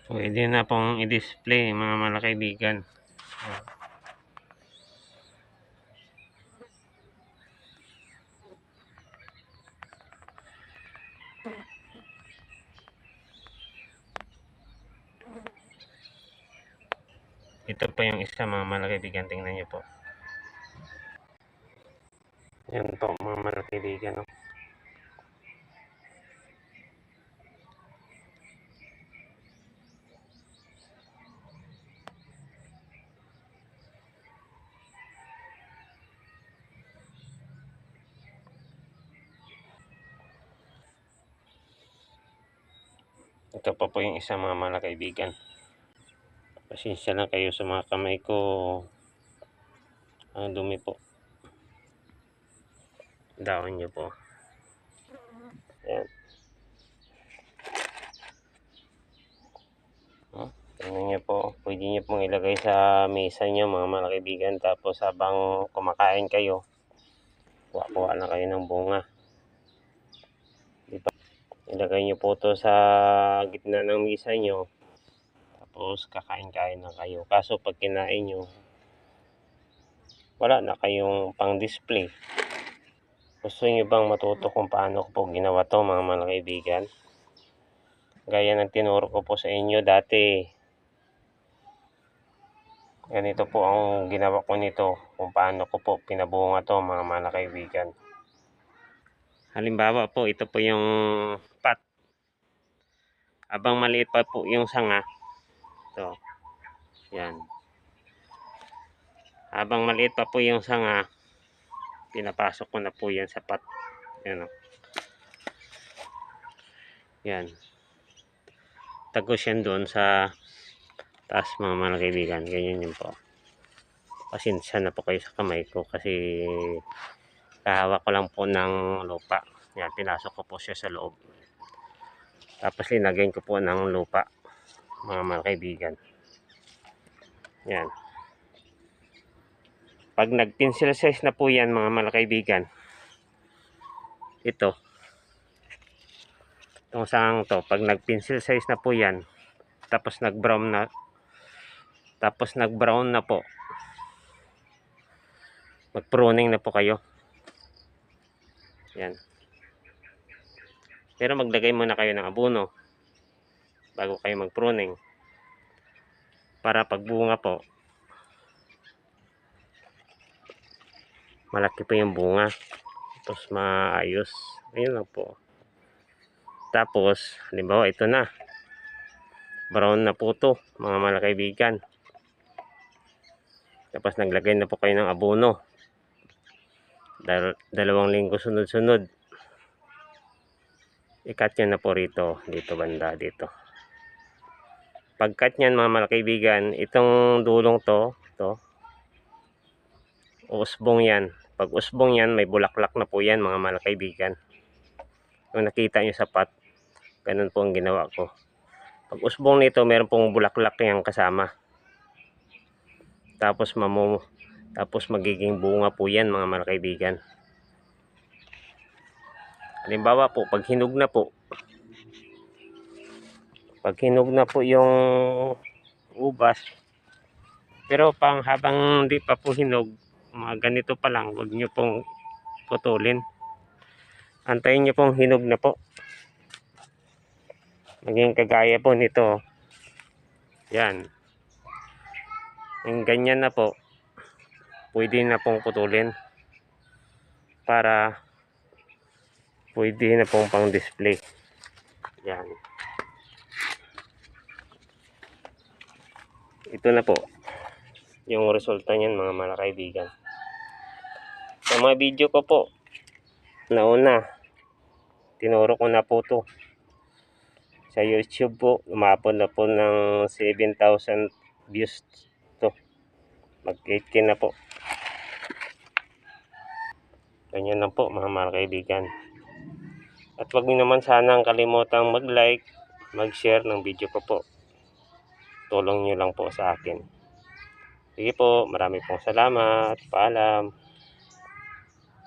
Pwede na pong i-display mga malakaibigan. Ito pa yung isa mga malakaibigan. Tingnan nyo po. Yan po mga malakaibigan. No? Ito pa po yung isa mga malakaibigan. Pasensya lang kayo sa mga kamay ko. Ang dumi po. Daon nyo po. Ayan. Tingnan nyo po. Pwede nyo pong ilagay sa mesa nyo mga malakaibigan. Tapos habang kumakain kayo, kuha-kuha na kayo ng bunga. Diba? Ilagay nyo po ito sa gitna ng mesa nyo. Tapos kakain-kain na kayo. Kaso pag kinain nyo, wala na kayong pang display. Gusto nyo bang matuto kung paano ko po ginawa to mga malakaibigan? Gaya ng tinuro ko po sa inyo dati. Ganito po ang ginawa ko nito. Kung paano ko po pinabunga to mga malakaibigan. Halimbawa po, ito po yung pot. Abang maliit pa po yung sanga. Ito. Yan. Habang maliit pa po yung sanga, pinapasok ko na po yan sa pot. Yan o. Yan. Tagos yan doon sa taas mga malakaibigan. Ganyan yun po. Pasensya na po kayo sa kamay ko kasi kahawak ko lang po ng lupa. Yan, pinasok ko po siya sa loob. Tapos linagyan ko po ng lupa mga malakaibigan. Yan. Pag nag-pencil size na po yan mga malakaibigan, itong sangang to, pag nag-pencil size na po yan, tapos nag-brown na po, mag-pruning na po kayo. Yan. Pero maglagay muna kayo ng abono bago kayo mag-pruning. Para pagbunga po, malaki po yung bunga. Tapos maayos. Ayun lang po. Tapos, halimbawa ito na. Brown na po to mga malakaibigan. Tapos naglagay na po kayo ng abono. 2 linggo sunod-sunod. I-cut nyo na po rito. Dito banda, dito. Pag-cut nyan mga malakaibigan, itong dulong to, usbong yan. Pag usbong yan, may bulaklak na po yan mga malakaibigan. Kung nakita nyo sa pot, ganun po ang ginawa ko. Pag usbong nito, meron pong bulaklak yang kasama. Tapos magiging bunga po yan mga malakaibigan. Halimbawa po, pag hinog na po yung ubas, pero habang hindi pa po hinog, mga ganito pa lang, huwag nyo pong putulin. Antayin nyo pong hinog na po. Maging kagaya po nito. Yan. Yung ganyan na po, pwede na pong putulin para pwede na pong pang display. Yan. Ito na po yung resulta niyan mga malakaibigan. Sa mga video ko po nauna, tinuro ko na po to sa YouTube po. Umabot na po ng 7,000 views to. Mag-8K na po. Ganyan lang po mga malakaibigan. At wag niyo naman sanang kalimutang mag-like, mag-share ng video ko po. Tulong niyo lang po sa akin. Sige po, marami pong salamat. Paalam.